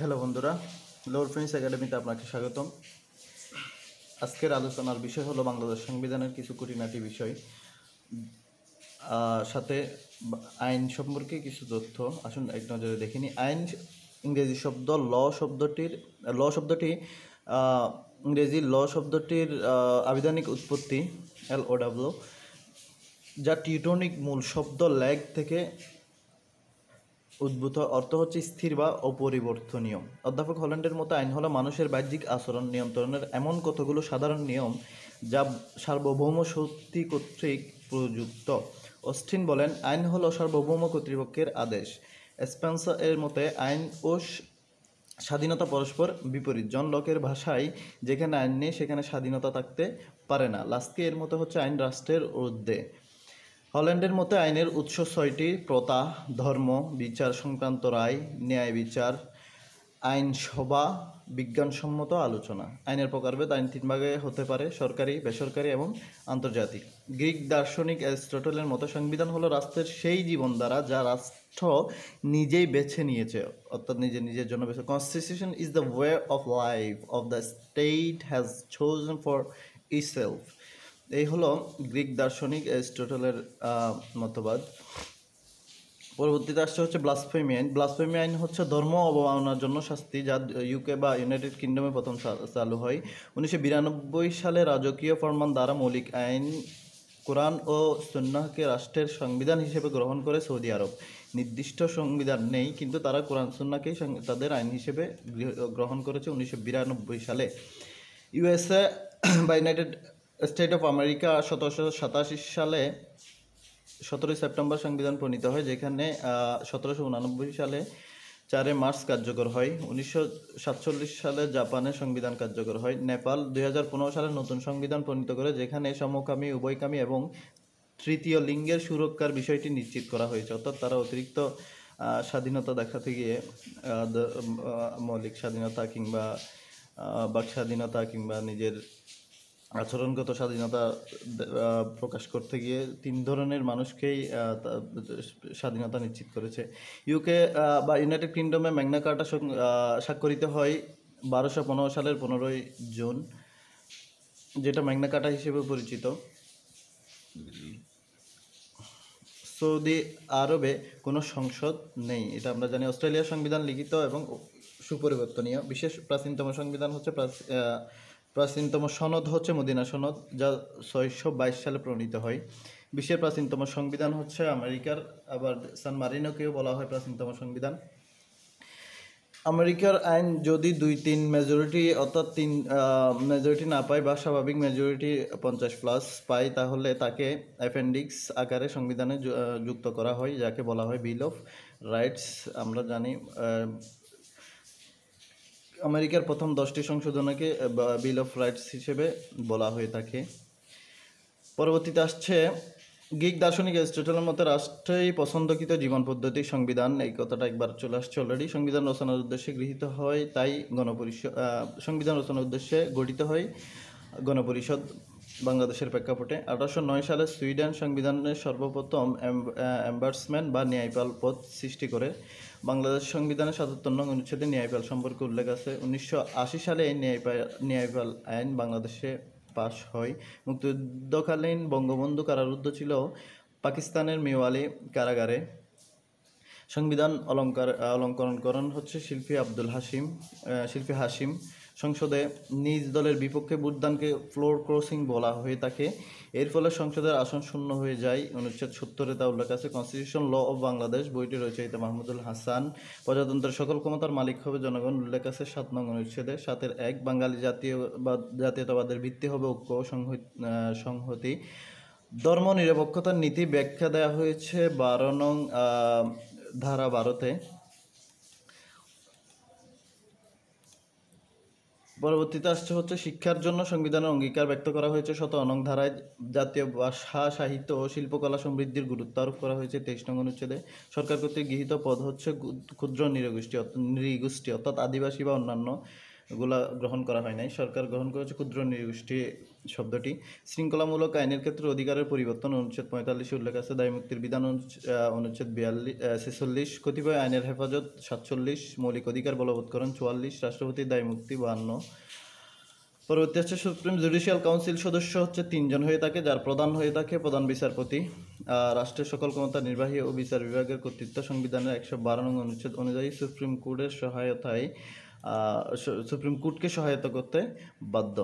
Hello বন্ধুরা, লোর friends একাডেমিতে আপনাকে স্বাগতম। আজকের আলোচনার বিষয় হলো বাংলাদেশ সংবিধানের কিছু খুঁটিনাটি বিষয়, সাথে আইন সম্পর্কে কিছু তথ্য। আসুন এক নজরে দেখে নিই। আইন ইংরেজি শব্দ ল শব্দটি ইংরেজি ল শব্দটির আবিধানিক উৎপত্তি LOW, যা টিউটনিক মূল শব্দ ল্যাগ থেকে উদ্ভূত। অর্থ হচ্ছে স্থির বা অপরিবর্তনীয়। অধ্যাপক হল্যান্ডের মতো আইন হলো মানুষের বাহ্যিক আচরণ নিয়ন্ত্রণের এমন কতগুলো সাধারণ নিয়ম যা সার্বভৌম শক্তি কর্তৃক প্রযুক্ত। অস্টিন বলেন, আইন হলো সার্বভৌম কর্তৃপক্ষের আদেশ। স্পেন্সার এর মতে আইন ও স্বাধীনতা পরস্পর বিপরীত। জন লকের ভাষায়, যেখানে আইন নেই সেখানে স্বাধীনতা থাকতে পারে না। লাস্কি এর মতো হচ্ছে আইন রাষ্ট্রের ঊর্ধ্বে। হল্যান্ডের মতে আইনের উৎস ছয়টি: প্রথা, ধর্ম, বিচার সংক্রান্ত রায়, ন্যায় বিচার, আইনসভা, বিজ্ঞানসম্মত আলোচনা। আইনের প্রকারভেদ: আইন তিন ভাগে হতে পারে: সরকারি, বেসরকারি এবং আন্তর্জাতিক। গ্রিক দার্শনিক অ্যারিস্টটলের মতো সংবিধান হলো রাষ্ট্রের সেই জীবনধারা যা রাষ্ট্র নিজেই বেছে নিয়েছে, অর্থাৎ নিজের জন্য বেছে। Constitution is the way of life of the state has chosen for itself. এই হলো গ্রিক দার্শনিক অ্যারিস্টটলের মতবাদ। পরবর্তীতে আসছে হচ্ছে ব্লাসফেমি আইন। ব্লাসফেমি আইন হচ্ছে ধর্ম অবমাননার জন্য শাস্তি, যা ইউকে বা ইউনাইটেড কিংডমে প্রথম চালু হয় 1992 সালে। রাজকীয় ফরমান দ্বারা মৌলিক আইন কোরআন ও সুন্নাহকে রাষ্ট্রের সংবিধান হিসেবে গ্রহণ করে সৌদি আরব। নির্দিষ্ট সংবিধান নেই, কিন্তু তারা কোরআন সুন্নাহকেই তাদের আইন হিসেবে গ্রহণ করেছে 1992 সালে। ইউএসএ বা ইউনাইটেড স্টেট অফ আমেরিকা 1787 সালে 17 সেপ্টেম্বর সংবিধান প্রণীত হয়, যেখানে 1789 সালে 4 মার্চ কার্যকর হয়। 1947 সালে জাপানের সংবিধান কার্যকর হয়। নেপাল 2015 সালে নতুন সংবিধান প্রণীত করে, যেখানে সমকামী, উভয়কামী এবং তৃতীয় লিঙ্গের সুরক্ষার বিষয়টি নিশ্চিত করা হয়েছে। অর্থাৎ তারা অতিরিক্ত স্বাধীনতা দেখাতে গিয়ে মৌলিক স্বাধীনতা কিংবা বাক স্বাধীনতা কিংবা নিজের আচরণগত স্বাধীনতা প্রকাশ করতে গিয়ে তিন ধরনের মানুষকেই স্বাধীনতা নিশ্চিত করেছে। ইউকে বা ইউনাইটেড কিংডমে ম্যাগনা কার্টা স্বাক্ষরিত হয় 1215 সালের 15 জুন, যেটা ম্যাগনা কার্টা হিসেবে পরিচিত। সৌদি আরবে কোনো সংসদ নেই, এটা আমরা জানি। অস্ট্রেলিয়ার সংবিধান লিখিত এবং সুপরিবর্তনীয়। বিশেষ প্রাচীনতম সংবিধান হচ্ছে প্রাচীনতম সনদ হচ্ছে মদিনা সনদ, যা 622 সালে প্রণীত হয়। বিশ্বের প্রাচীনতম সংবিধান হচ্ছে আমেরিকার, আবার সান মারিনোকেও বলা হয় প্রাচীনতম সংবিধান। আমেরিকার আইন যদি 2/3 মেজরিটি অর্থাৎ 3 মেজরিটি না পায় বা স্বাভাবিক মেজরিটি 50+ পায়, তাহলে তাকে অ্যাপেন্ডিক্স আকারে সংবিধানে যুক্ত করা হয়, যাকে বলা হয় বিল অফ রাইটস। আমরা জানি আমেরিকার প্রথম 10টি সংশোধনকে বিল অফ রাইটস হিসেবে বলা হয়ে থাকে। পরবর্তীতে আসছে গ্রিক দার্শনিক অ্যারিস্টটলের মতে রাষ্ট্রেই পছন্দকৃত জীবন পদ্ধতি সংবিধান। এই কথাটা একবার চলে আসছে অলরেডি। সংবিধান রচনার উদ্দেশ্যে গৃহীত হয়, তাই সংবিধান রচনার উদ্দেশ্যে গঠিত হয় গণপরিষদ। বাংলাদেশের প্রেক্ষাপটে 1809 সালে সুইডেন সংবিধানের সর্বপ্রথম অ্যাম্বাসডার বা ন্যায়পাল পদ সৃষ্টি করে। বাংলাদেশ সংবিধানের 77 নং অনুচ্ছেদে ন্যায়পাল সম্পর্কে উল্লেখ আছে। 1980 সালে এই ন্যায়পাল আইন বাংলাদেশে পাশ হয়। মুক্তিযুদ্ধকালীন বঙ্গবন্ধু কারারুদ্ধ ছিল পাকিস্তানের মেওয়ালি কারাগারে। সংবিধান অলঙ্করণ হচ্ছে শিল্পী হাসিম। সংসদে নিজ দলের বিপক্ষে ভোটদানকে ফ্লোর ক্রসিং বলা হয়ে থাকে। এর ফলে সংসদের আসন শূন্য হয়ে যায়। অনুচ্ছেদ 70-এ তা উল্লেখ আছে। কনস্টিটিউশন ল অব বাংলাদেশ বইটি রচয়িতা মাহমুদুল হাসান। প্রজাতন্ত্রের সকল ক্ষমতার মালিক হবে জনগণ, উল্লেখ আছে 7 নং অনুচ্ছেদে। 7-এর 1 বাঙালি জাতীয়তাবাদের ভিত্তি হবে ঐক্য ও সংহতি। ধর্ম নিরপেক্ষতার নীতি ব্যাখ্যা দেওয়া হয়েছে 12 নং ধারা 12-তে। পরবর্তীতে আসছে হচ্ছে শিক্ষার জন্য সংবিধানের অঙ্গীকার ব্যক্ত করা হয়েছে 17 নং ধারায়। জাতীয় ভাষা, সাহিত্য ও শিল্পকলা সমৃদ্ধির গুরুত্ব আরোপ করা হয়েছে 23 নং অনুচ্ছেদে। সরকার কর্তৃক গৃহীত পদ হচ্ছে ক্ষুদ্র নৃগোষ্ঠী অর্থাৎ আদিবাসী বা অন্যান্য গুলা গ্রহণ করা হয় নাই। সরকার গ্রহণ করেছে ক্ষুদ্র নৃগোষ্ঠী শব্দটি। শৃঙ্খলামূলক আইনের ক্ষেত্রে অধিকারের পরিবর্তন অনুচ্ছেদ 45 উল্লেখ আছে। দায়মুক্তির বিধান অনুচ্ছেদ 46, কতিপয় আইনের হেফাজত 47, মৌলিক অধিকার বলবৎকরণ 44, রাষ্ট্রপতির দায়মুক্তি 52। পরবর্তী হচ্ছে সুপ্রিম জুডিশিয়াল কাউন্সিল সদস্য হচ্ছে 3 জন হয়ে থাকে, যার প্রধান হয়ে থাকে প্রধান বিচারপতি। রাষ্ট্রের সকল ক্ষমতা নির্বাহী ও বিচার বিভাগের কর্তৃত্ব সংবিধানের 112 নং অনুচ্ছেদ অনুযায়ী সুপ্রিম কোর্টকে সহায়তা করতে বাধ্য।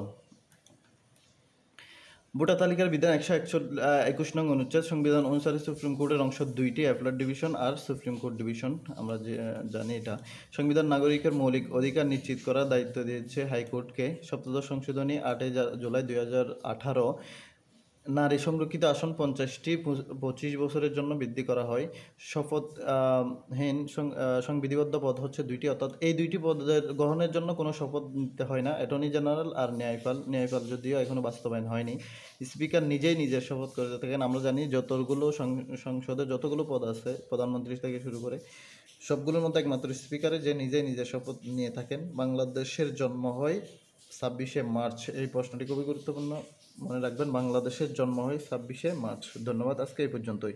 ভোটার তালিকার বিধান 121 নং অনুচ্ছেদ সংবিধান অনুসারে সুপ্রিম কোর্টের অংশ 2টি, অ্যাপেলেট ডিভিশন আর সুপ্রিম কোর্ট ডিভিশন। আমরা যে জানি এটা। সংবিধান নাগরিকের মৌলিক অধিকার নিশ্চিত করার দায়িত্ব দিয়েছে হাইকোর্টকে। সপ্তদশ সংশোধনী 8 জুলাই 2018। নারী সংরক্ষিত আসন 50টি 25 বছরের জন্য বৃদ্ধি করা হয়। শপথহীন সংবিধিবদ্ধ পদ হচ্ছে 2টি, অর্থাৎ এই 2টি পদের গ্রহণের জন্য কোনো শপথ নিতে হয় না। অ্যাটর্নি জেনারেল আর ন্যায়পাল যদিও এখনো বাস্তবায়ন হয়নি। স্পিকার নিজেই নিজের শপথ করে থাকেন। আমরা জানি যতগুলো সংসদে যতগুলো পদ আছে, প্রধানমন্ত্রী থেকে শুরু করে সবগুলোর মধ্যে একমাত্র স্পিকারে যে নিজেই নিজের শপথ নিয়ে থাকেন। বাংলাদেশের জন্ম হয় 26শে মার্চ। এই প্রশ্নটি খুবই গুরুত্বপূর্ণ, মনে রাখবেন। বাংলাদেশের জন্ম হয় 26শে মার্চ। ধন্যবাদ, আজকে এই পর্যন্তই।